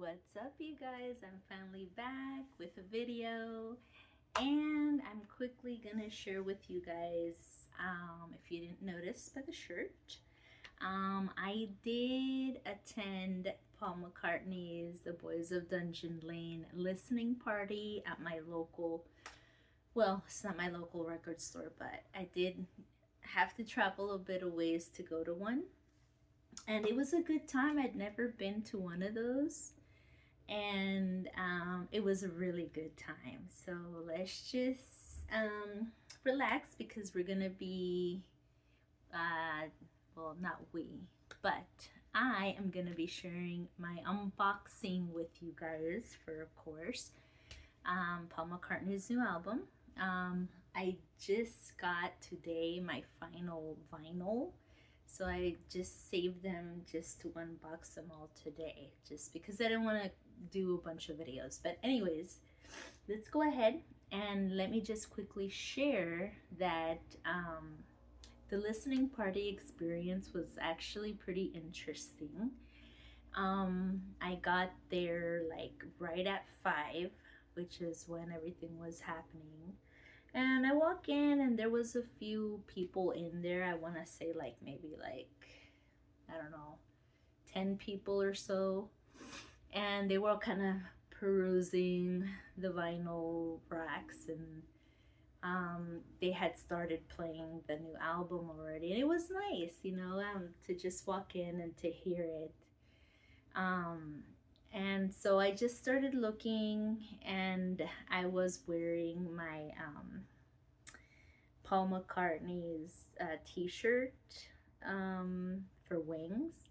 What's up, you guys? I'm finally back with a video, and I'm quickly gonna share with you guys, if you didn't notice by the shirt, I did attend Paul McCartney's The Boys of Dungeon Lane listening party at my local, well, it's not my local record store, but I did have to travel a bit of ways to go to one. And it was a good time. I'd never been to one of those, and it was a really good time. So let's just relax because we're gonna be, well, not we, but I am gonna be sharing my unboxing with you guys for, of course, Paul McCartney's new album. I just got today my final vinyl. So I just saved them just to unbox them all today, just because I didn't want to do a bunch of videos. But anyways, let's go ahead and let me just quickly share that the listening party experience was actually pretty interesting. I got there like right at 5, which is when everything was happening. And I walk in and there was a few people in there. I want to say like maybe like, I don't know, 10 people or so. And they were all kind of perusing the vinyl racks, and they had started playing the new album already. And it was nice, to just walk in and to hear it. And so I just started looking, and I was wearing my Paul McCartney's t-shirt for Wings.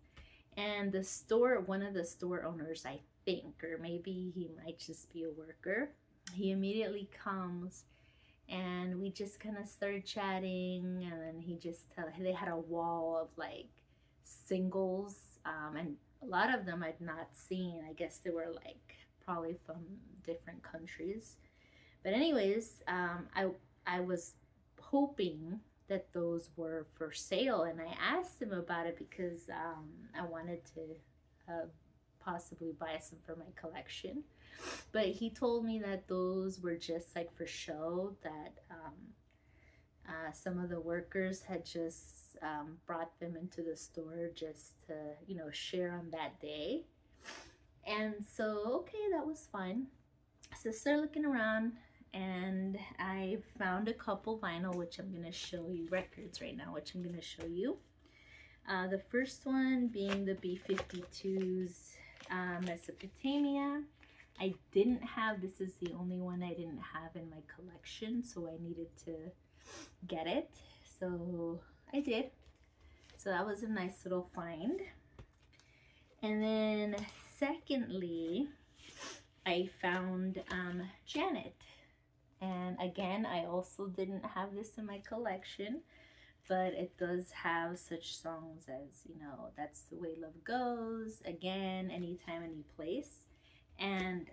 And the store, one of the store owners, I think, or maybe he might just be a worker, he immediately comes and we just kind of started chatting, and then they had a wall of like singles, and a lot of them I'd not seen. I guess they were like probably from different countries. But anyways, I was hoping that those were for sale, and I asked him about it because I wanted to possibly buy some for my collection. But he told me that those were just like for show, that some of the workers had just brought them into the store just to, share on that day. And so, okay, that was fine. So I started looking around, and I found a couple vinyl, which I'm going to show you, records right now, which I'm going to show you. The first one being the B-52's Mesopotamia. I didn't have, this is the only one I didn't have in my collection, so I needed to get it. So I did. So that was a nice little find. And then secondly, I found Janet. And again, I also didn't have this in my collection, but it does have such songs as, That's the Way Love Goes, Again, Anytime, Any Place. And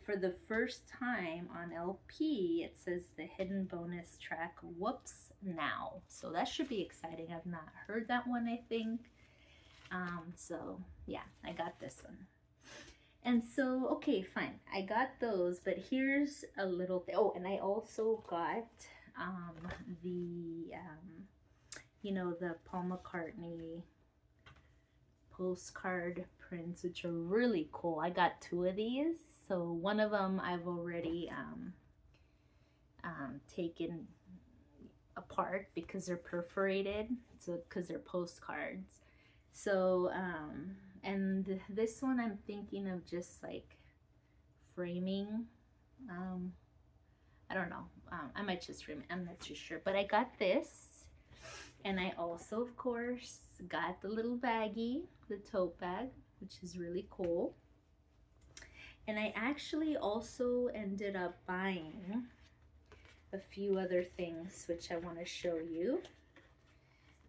for the first time on LP, it says the hidden bonus track, Whoops Now. So that should be exciting. I've not heard that one, I think. So yeah, I got this one. And so, okay, fine. I got those, but here's a little thing. Oh, and I also got the Paul McCartney postcard prints, which are really cool. I got 2 of these. So one of them I've already taken apart because they're perforated, so because they're postcards. So and this one I'm thinking of just like framing. I don't know. I might just frame it. I'm not too sure. But I got this, and I also, of course, got the little baggie, the tote bag, which is really cool. And I actually also ended up buying a few other things, which I want to show you.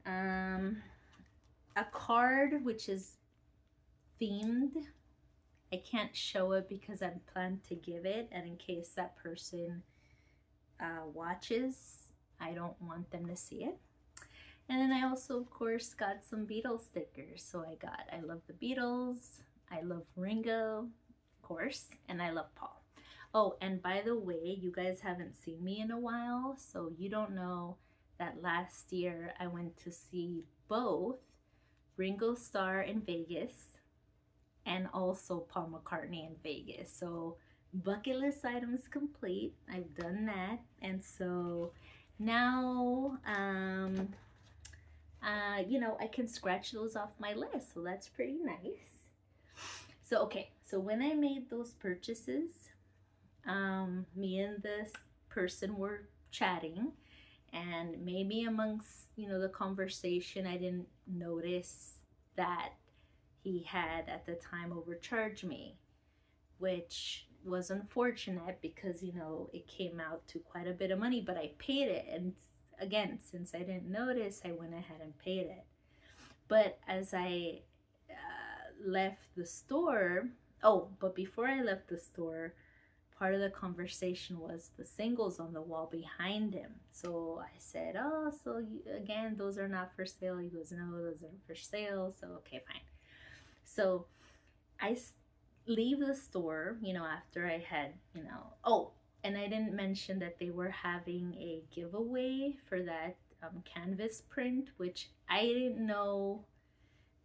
A card which is themed. I can't show it because I plan to give it, and in case that person watches, I don't want them to see it. And then I also, of course, got some Beatles stickers. So I love the Beatles. I love Ringo, of course, and I love Paul. Oh, and by the way, you guys haven't seen me in a while, so you don't know that last year I went to see both Ringo Starr in Vegas and also Paul McCartney in Vegas. So bucket list items complete. I've done that, and so now I can scratch those off my list. So that's pretty nice. So okay, so when I made those purchases, me and this person were chatting, and maybe amongst the conversation, I didn't notice that he had at the time overcharged me, which was unfortunate because it came out to quite a bit of money, but I paid it. And again, since I didn't notice, I went ahead and paid it. But as I left the store, but before I left the store, part of the conversation was the singles on the wall behind him. So I said, oh, so again, those are not for sale. He goes, no, those aren't for sale. So okay, fine. So I leave the store, after I had, and I didn't mention that they were having a giveaway for that canvas print, which I didn't know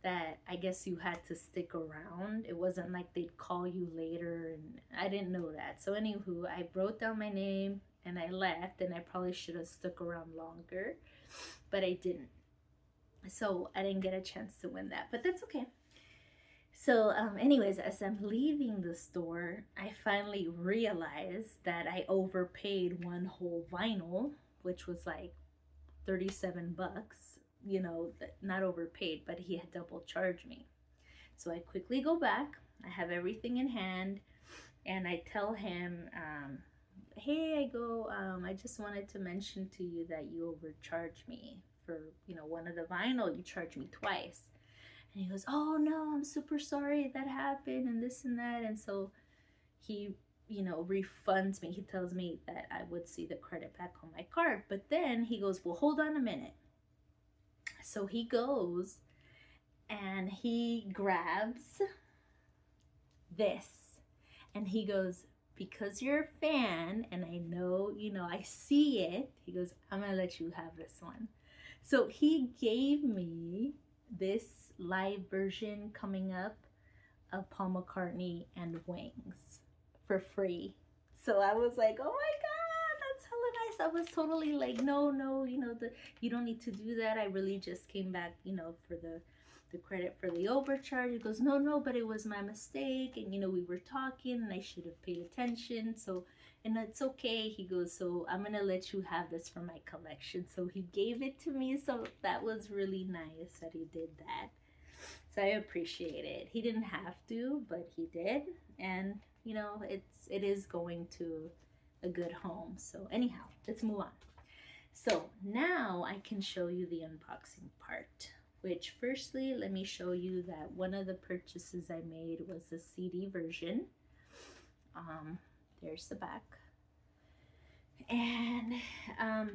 that I guess you had to stick around. It wasn't like they'd call you later, and I didn't know that. So anywho, I wrote down my name and I left, and I probably should have stuck around longer, but I didn't. So I didn't get a chance to win that, but that's okay. So anyways, as I'm leaving the store, I finally realized that I overpaid one whole vinyl, which was like 37 bucks. Not overpaid, but he had double charged me. So I quickly go back. I have everything in hand, and I tell him, hey, I just wanted to mention to you that you overcharged me for, one of the vinyl. You charged me twice. And he goes, oh no, I'm super sorry that happened, and this and that. And so he, refunds me. He tells me that I would see the credit back on my card. But then he goes, well, hold on a minute. So he goes and he grabs this, and he goes, because you're a fan and I know, I see it, he goes, I'm gonna let you have this one. So he gave me this live version coming up of Paul McCartney and Wings for free. So I was like, oh my God, that's hella nice. I was totally like, no, you don't need to do that. I really just came back, for the credit for the overcharge. He goes, no, but it was my mistake, and we were talking and I should have paid attention. So, and it's okay. He goes, so I'm gonna let you have this for my collection. So he gave it to me. So that was really nice that he did that. So I appreciate it. He didn't have to, but he did. And it is going to a good home. So anyhow, let's move on. So now I can show you the unboxing part, which firstly, let me show you that one of the purchases I made was the CD version. There's the back. And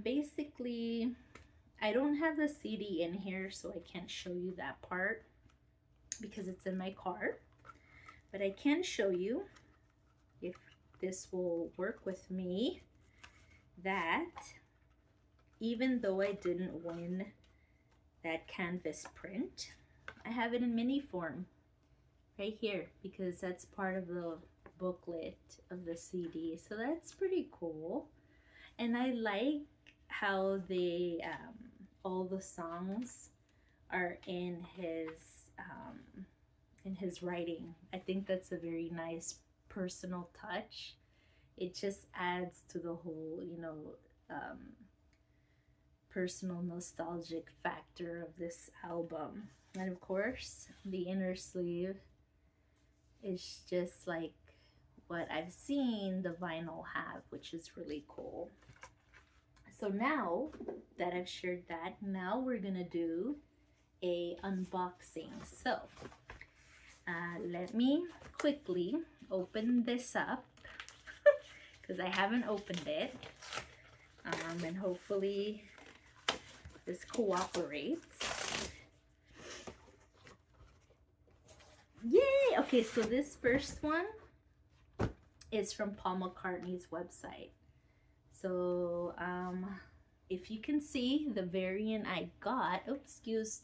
basically, I don't have the CD in here, so I can't show you that part because it's in my car. But I can show you, if this will work with me, that even though I didn't win that canvas print, I have it in mini form right here because that's part of the booklet of the CD. So that's pretty cool. And I like how they all the songs are in his writing. I think that's a very nice personal touch. It just adds to the whole, personal nostalgic factor of this album. And of course, the inner sleeve is just like what I've seen the vinyl have, which is really cool. So now that I've shared that, now we're gonna do a unboxing. So let me quickly open this up because I haven't opened it, and hopefully this cooperates. Yay! Okay, so this first one is from Paul McCartney's website. So, if you can see the variant I got, oops, excuse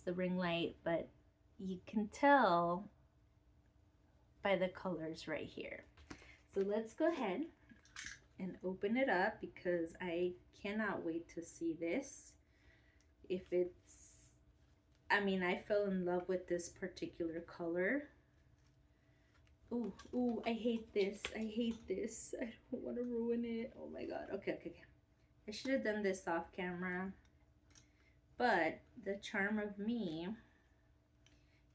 the ring light, but you can tell by the colors right here. So let's go ahead and open it up because I cannot wait to see this. If it's, I mean, I fell in love with this particular color. Ooh, ooh, I hate this. I hate this. I don't want to ruin it. Oh my god. Okay, okay, okay. I should have done this off camera. But the charm of me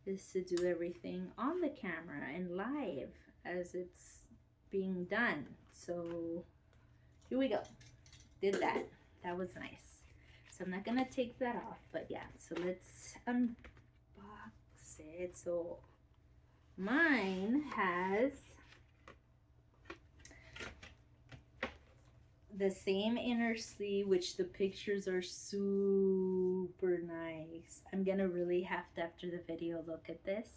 is to do everything on the camera and live as it's being done. So here we go. Did that. That was nice. So I'm not gonna take that off, but yeah. So let's unbox it. So mine has the same inner sleeve, which the pictures are super nice. I'm gonna really have to, after the video, look at this.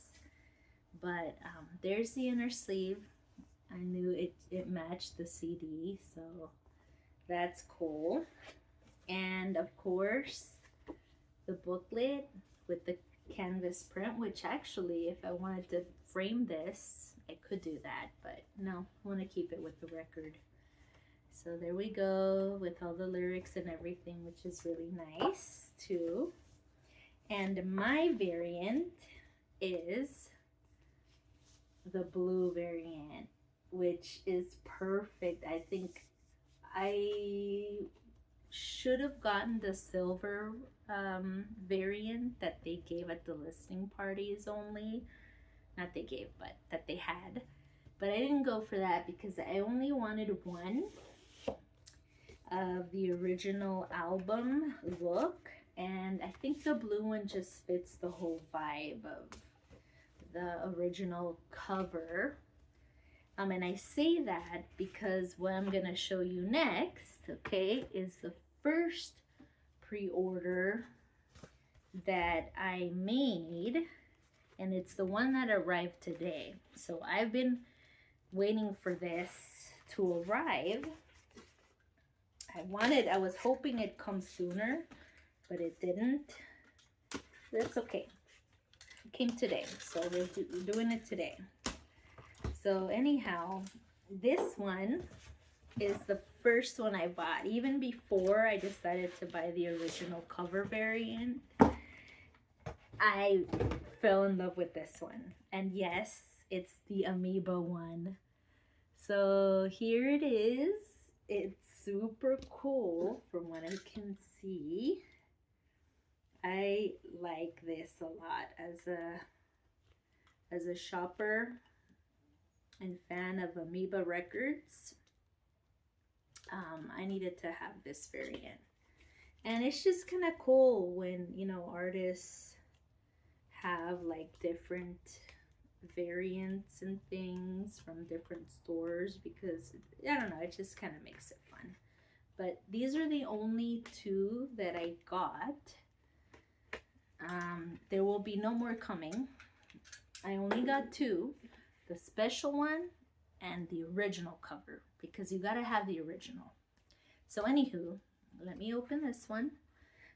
But there's the inner sleeve. I knew it matched the CD, so that's cool. And of course, the booklet with the canvas print, which actually, if I wanted to frame this, I could do that, but no, I want to keep it with the record. So there we go with all the lyrics and everything, which is really nice too. And my variant is the blue variant, which is perfect. I think I should have gotten the silver variant that they gave at the listening parties only. Not they gave, but that they had. But I didn't go for that because I only wanted one of the original album look, and I think the blue one just fits the whole vibe of the original cover. And I say that because what I'm gonna show you next, okay, is the first pre-order that I made, and it's the one that arrived today. So I've been waiting for this to arrive. I was hoping it'd come sooner, but it didn't. That's okay. It came today, so we're doing it today. So anyhow, this one is the first one I bought. Even before I decided to buy the original cover variant, I fell in love with this one. And yes, it's the amoeba one. So here it is. It's super cool from what I can see. I like this a lot as a shopper and fan of Amoeba Records. I needed to have this variant. And it's just kind of cool when, you know, artists have like different variants and things from different stores, because I don't know, it just kind of makes it fun. But these are the only two that I got. There will be no more coming. I only got two, the special one and the original cover, because you gotta have the original. So anywho, let me open this one.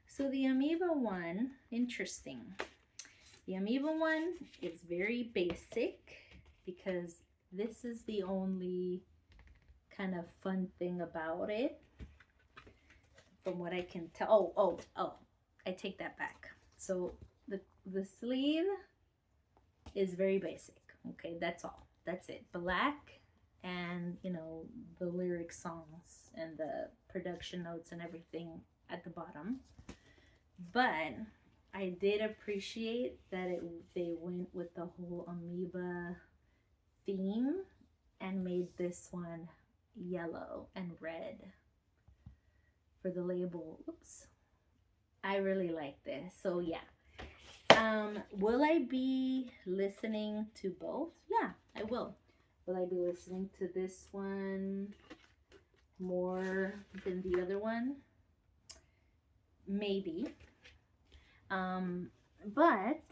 So the amoeba one, interesting. The amoeba one is very basic because this is the only kind of fun thing about it, from what I can tell. Oh, I take that back. So the sleeve is very basic. Okay, that's all. That's it. Black, and you know, the lyric songs and the production notes and everything at the bottom. But I did appreciate that they went with the whole amoeba theme and made this one yellow and red for the label. Oops. I really like this. So yeah. Will I be listening to both? Yeah, I will. Will I be listening to this one more than the other one? Maybe. But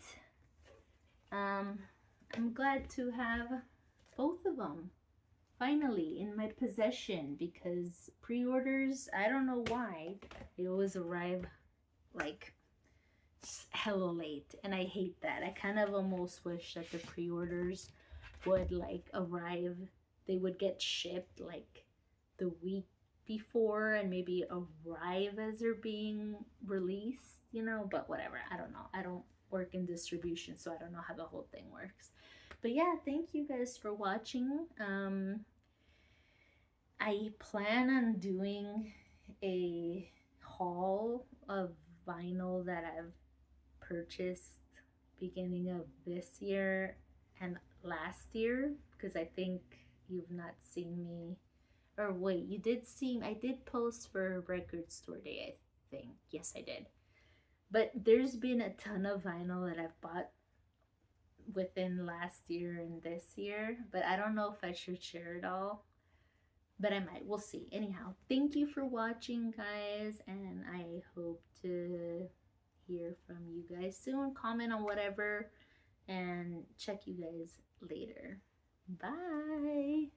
Um, I'm glad to have both of them finally in my possession because pre-orders, I don't know why, they always arrive like hella late, and I hate that. I kind of almost wish that the pre-orders would like arrive, they would get shipped like the week before and maybe arrive as they're being released, you know, but whatever. I don't know. I don't work in distribution, so I don't know how the whole thing works. But yeah, thank you guys for watching. I plan on doing a haul of vinyl that I've purchased beginning of this year and last year, because I think you've not seen me, or wait, you did see, I did post for record store day, I think. Yes, I did. But there's been a ton of vinyl that I've bought within last year and this year, but I don't know if I should share it all, but I might. We'll see. Anyhow, thank you for watching, guys, and I hope to hear from you guys soon. Comment on whatever, and check you guys later. Bye.